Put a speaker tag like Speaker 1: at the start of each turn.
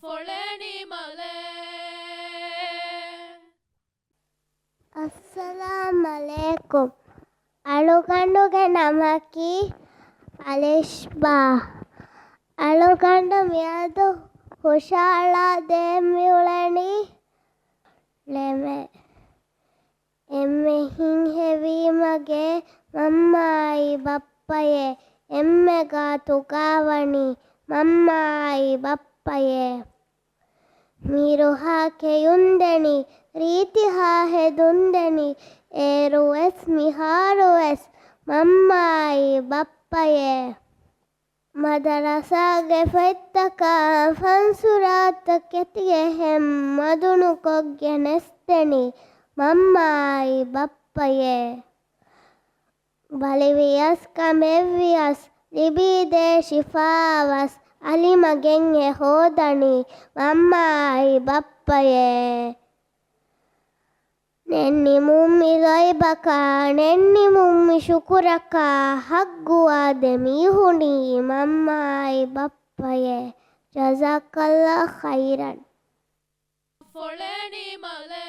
Speaker 1: ಫೊಳೆನಿ ಮಲೆ
Speaker 2: Assalamualaikum. Aluganduge namaki Alishba. Alugandu miyadu hushala demulani leme. Emme hinhevimage mammai bappaye. Emme gaatu gavani mammai bappaye. Miru hake yundeni ರೀತಿ ಹಾಹೆದುಂದೆನಿ ಏರು S ಮಿಹಾರು S Mammayi ಬಪ್ಪಯೆ ಮದರಸಾಗೆ ಫೆತ್ತಕ ಫನ್ಸುರಾತ ಕೆತಿಗೆ him ಮದುನು ಕೊಗ್ಗೆ ನೆಸ್ತೆನಿ Mammayi ಬಪ್ಪಯೆ ಬಲಿವಿಯಸ್ ಕಮೆವಿಯಸ್ ಲಿಬಿದೆ ಶಿಫಾವಸ್ ಅಲಿಮಗೆಂಗೆ ಹೋದಣಿ Mammayi ಬಪ್ಪಯೆ ನೆನ್ನಿ ಮುಮ್ಮಿ ಗೈಬಕ ನೆನ್ನಿ ಮುಮ್ಮಿ ಶುಕುರಕ ಹಗ್ಗುವಾದೆ ಮೀಹುಣಿ Mammayi ಬಪ್ಪಯೆ ಜಜಾಕಲ್ಲ ಖೈರನ್
Speaker 1: ಫೊಳೆನಿ ಮಲೆ